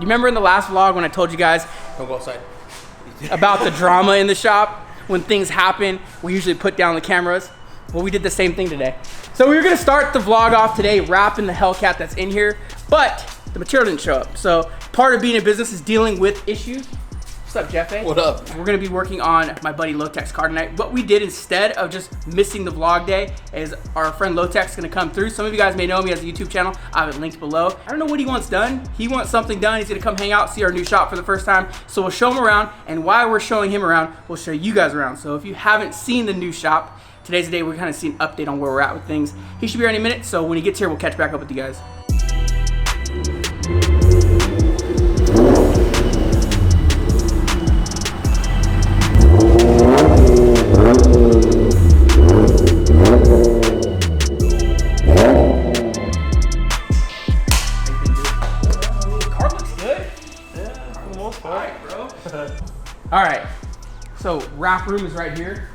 You remember in the last vlog when I told you guys Don't go outside. about the drama in the shop? When things happen, we usually put down the cameras. Well, we did the same thing today. So we were gonna start the vlog off today wrapping the Hellcat that's in here, but the material didn't show up. So part of being in business is dealing with issues. What's up, Jeff? What up? We're gonna be working on my buddy Lowtek's car tonight. What we did instead of just missing the vlog day is our friend Lowtek's gonna come through. Some of you guys may know him, he has a YouTube channel. I have it linked below. I don't know what he wants done. He wants something done. He's gonna come hang out, see our new shop for the first time. So we'll show him around, and while we're showing him around, we'll show you guys around. So if you haven't seen the new shop, today's the day we're kind of seeing an update on where we're at with things. He should be here any minute, so when he gets here, we'll catch back up with you guys. All right, so wrap room is right here.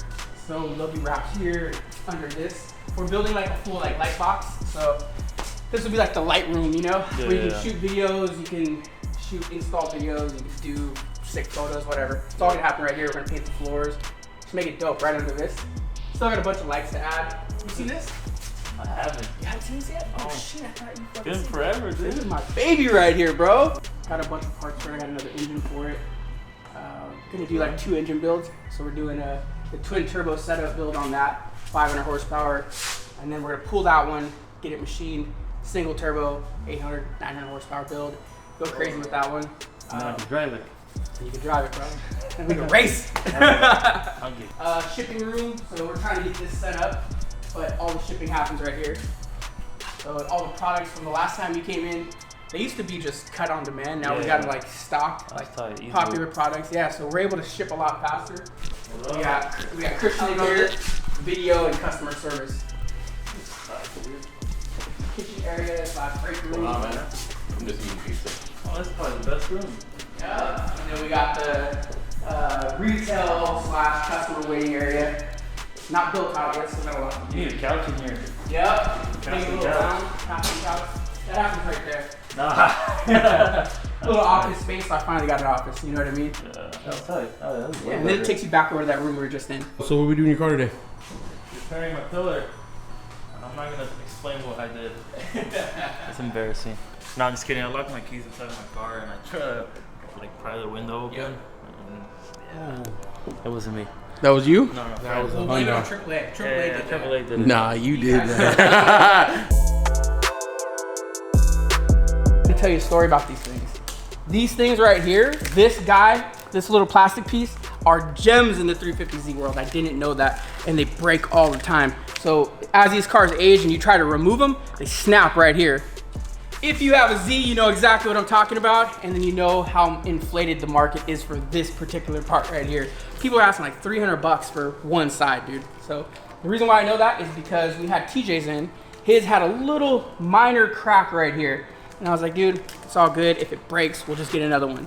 So they'll be wrapped here under this. We're building like a full like light box. So this will be like the light room, you know? Yeah, where you can shoot videos, you can shoot install videos, you can do sick photos, whatever. It's all gonna happen right here. We're gonna paint the floors. Just make it dope right under this. Still got a bunch of lights to add. You seen this? I haven't. You haven't seen this yet? Oh, Oh. shit, I thought you fucking Been seen it. forever, dude. This is my baby right here, bro. Got a bunch of parts for it. I got another engine for it. Gonna do like 2 engine builds. So we're doing the twin turbo setup build on that, 500 horsepower. And then we're gonna pull that one, get it machined, single turbo, 800, 900 horsepower build. Go crazy with that one. Now I can drive it. You can drive it, bro. And we can race. I'll get Shipping room, so we're trying to get this set up, but all the shipping happens right here. So all the products from the last time you came in, they used to be just cut on demand. Now we got them like stocked, like tight, easy. popular products. Yeah, so we're able to ship a lot faster. We got Christian in here, video and customer service. Kitchen area, break room. Wow, man. I'm just eating pizza. Oh, that's probably the best room. Yeah, and then we got the retail / customer waiting area. Not built out yet, so got a lot. You need a couch in here. Yep. Casting Big little couch. round, casting couch. That happens right there. Nah. Little office space, so I finally got an office, you know what I mean? Yeah, that's tight. Oh, that's Yeah, and then it takes you back over to that room we were just in. So what are we doing in your car today? repairing my pillar. And I'm not gonna explain what I did. It's embarrassing. No, I'm just kidding. I locked my keys inside my car and I tried to like pry the window open. Yep. And, yeah, it wasn't me. That was you? No, That was a Blame it on Honda. AAA. AAA yeah, did that. AAA did it. Nah, you did that. Let me tell you a story about these things. These things right here, this guy, this little plastic piece, are gems in the 350Z world. I didn't know that, and they break all the time. So as these cars age and you try to remove them, they snap right here. If you have a Z, you know exactly what I'm talking about, and then you know how inflated the market is for this particular part right here. People are asking like 300 bucks for one side, dude. So the reason why I know that is because we had TJ's in. His had a little minor crack right here. And I was like, dude, it's all good. If it breaks, we'll just get another one.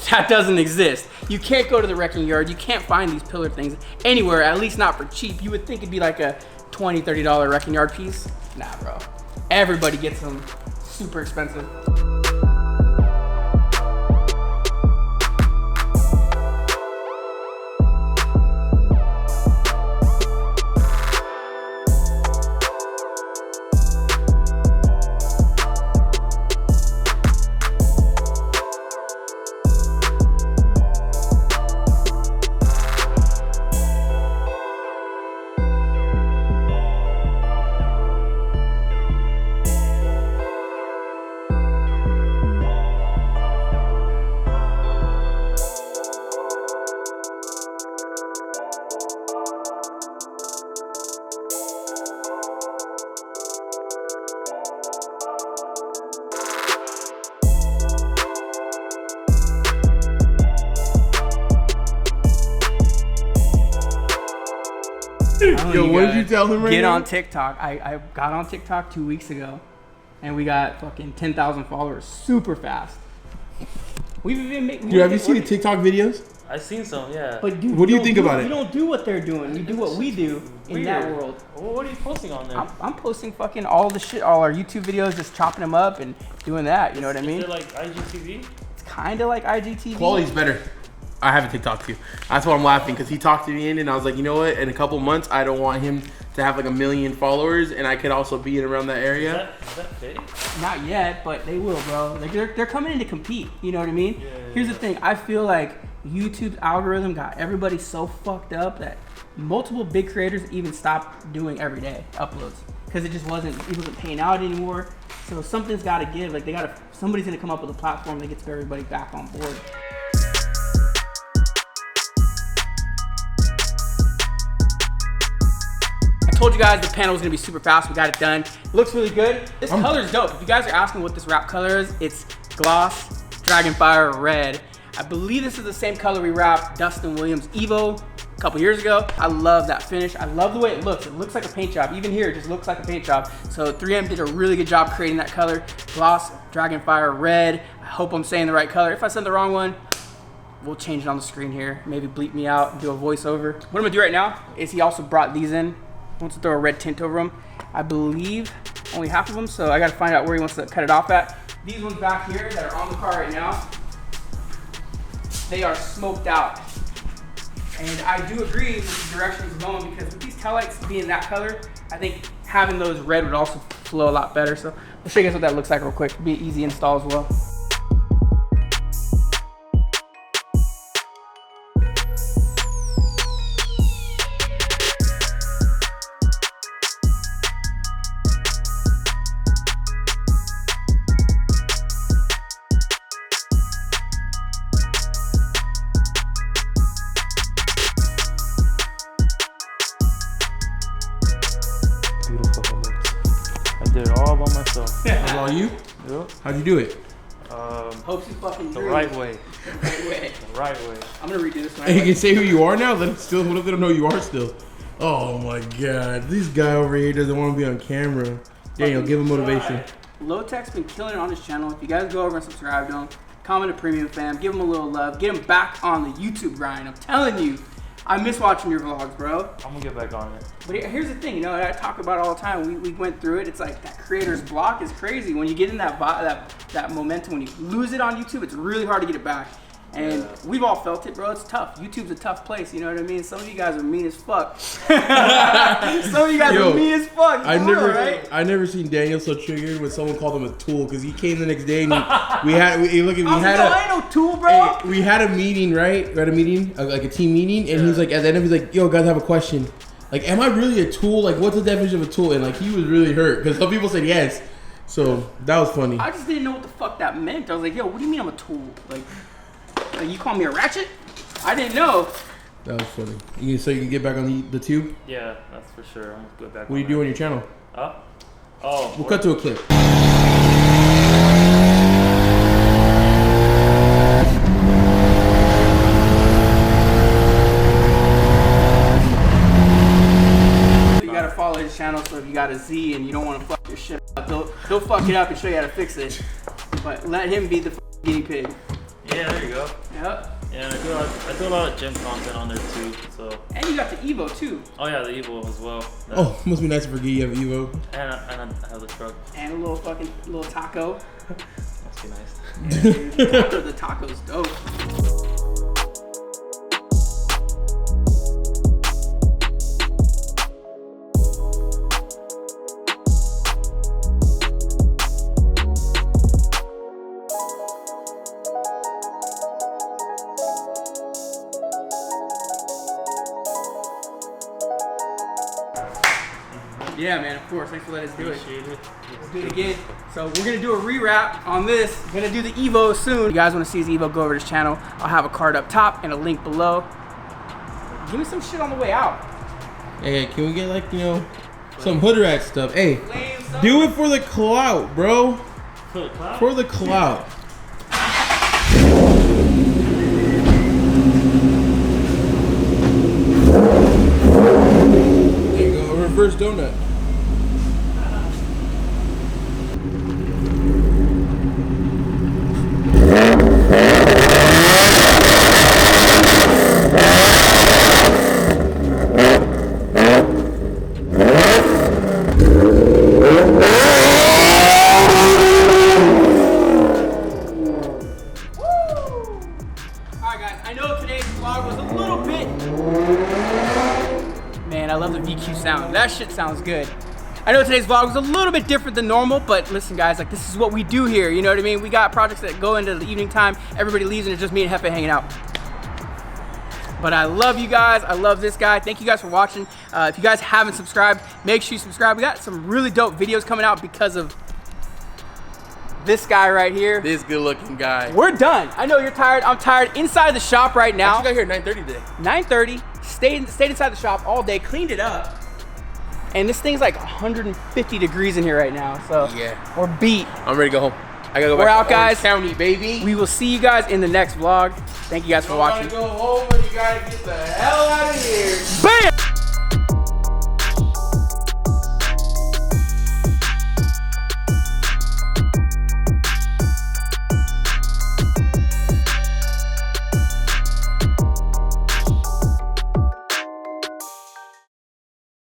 That doesn't exist. You can't go to the wrecking yard. You can't find these pillar things anywhere, at least not for cheap. You would think it'd be like a $20, $30 wrecking yard piece. Nah, bro. Everybody gets them super expensive. Yo, what did you tell him right Get now? on TikTok. I got on TikTok 2 weeks ago, and we got fucking 10,000 followers super fast. We've even made. Dude, have you seen the TikTok videos? I seen some, yeah. But dude, What do you think about it? We don't do what they're doing. We do what we do in that world. Well, what are you posting on there? I'm posting fucking all the shit, all our YouTube videos, just chopping them up and doing that. You know what I mean? Is it like IGTV? It's kind of like IGTV. Quality's better. I have a TikTok too. That's why I'm laughing, because he talked to me and I was like, you know what? In a couple months, I don't want him to have like 1 million followers, and I could also be in around that area. Is that fake? Not yet, but they will, bro. Like they're coming in to compete. You know what I mean? Yeah, Here's the thing. I feel like YouTube's algorithm got everybody so fucked up that multiple big creators even stopped doing everyday uploads because it wasn't paying out anymore. So something's got to give. Like somebody's gonna come up with a platform that gets everybody back on board. I told you guys the panel was gonna be super fast. We got it done. It looks really good. This color is dope. If you guys are asking what this wrap color is, it's Gloss Dragonfire Red. I believe this is the same color we wrapped Dustin Williams Evo a couple years ago. I love that finish. I love the way it looks. It looks like a paint job. Even here, it just looks like a paint job. So 3M did a really good job creating that color. Gloss Dragonfire Red. I hope I'm saying the right color. If I said the wrong one, we'll change it on the screen here. Maybe bleep me out and do a voiceover. What I'm gonna do right now is he also brought these in. He wants to throw a red tint over them. I believe only half of them, so I gotta find out where he wants to cut it off at. These ones back here that are on the car right now, they are smoked out. And I do agree with the direction it's going, because with these taillights being that color, I think having those red would also flow a lot better. So I'll show you guys what that looks like real quick. It'll be an easy install as well. I did it all by myself. That's all you? Yep. How'd you do it? Hope you fucking The right way. Right way. The right way. I'm gonna redo this one. Hey, you can say who you are now? What if they don't know who you are still? Oh my god. This guy over here doesn't want to be on camera. Daniel, give him motivation. Lowtek's been killing it on his channel. If you guys go over and subscribe to him, comment a premium fam, give him a little love, get him back on the YouTube grind. I'm telling you, I miss watching your vlogs, bro. I'm gonna get back on it. But here's the thing, you know, I talk about it all the time. We went through it. It's like that creator's block is crazy. When you get in that momentum, when you lose it on YouTube, it's really hard to get it back. And we've all felt it, bro. It's tough. YouTube's a tough place, you know what I mean? Some of you guys are mean as fuck. Some of you guys are mean as fuck. I never seen Daniel so triggered when someone called him a tool, because he came the next day and I ain't no tool, bro. We had a meeting, right? We had a meeting, like a team meeting, and he's like, at the end of it, he's like, yo, guys, I have a question. Like, am I really a tool? Like, what's the definition of a tool? And like, he was really hurt because some people said yes. So that was funny. I just didn't know what the fuck that meant. I was like, yo, what do you mean I'm a tool? Like you call me a ratchet? I didn't know. That was funny. So you can get back on the tube? Yeah, that's for sure. I'm gonna go back. What do you do on your channel? Huh? Oh. We'll cut to a clip. You gotta follow his channel, so if you got a Z and you don't want to fuck your shit up, he'll fuck it up and show you how to fix it. But let him be the guinea pig. Yeah, there you go. Yep. Yeah, I do a lot of gym content on there too. So. And you got the Evo too. Oh yeah, the Evo as well. Oh, must be nice to forget you have Evo. And I have the truck. And a little taco. Must be nice. Yeah, dude, the taco's dope. Yeah, man, of course. Thanks for letting us do it. Appreciate it. Let's do it again. So we're gonna do a rewrap on this. We're gonna do the Evo soon. If you guys wanna see his Evo, go over to his channel. I'll have a card up top and a link below. Give me some shit on the way out. Hey, can we get like, some hood rat stuff? Hey, do it for the clout, bro. For the clout? For the clout. There you go, reverse donut. Man, I love the VQ sound. That shit sounds good. I know today's vlog was a little bit different than normal, but listen guys, like this is what we do here, you know what I mean? We got projects that go into the evening time, everybody leaves and it's just me and Hefe hanging out. But I love you guys, I love this guy. Thank you guys for watching. If you guys haven't subscribed, make sure you subscribe. We got some really dope videos coming out because of this guy right here. This good looking guy. We're done. I know you're tired, I'm tired. Inside the shop right now. I got here at 9:30 today. 9:30, stayed inside the shop all day, cleaned it up. And this thing's like 150 degrees in here right now, so yeah, we're beat. I'm ready to go home. I gotta go We're back out, to Orange guys. County, baby. We will see you guys in the next vlog. Thank you guys for watching. Go home, but you gotta get the hell out of here.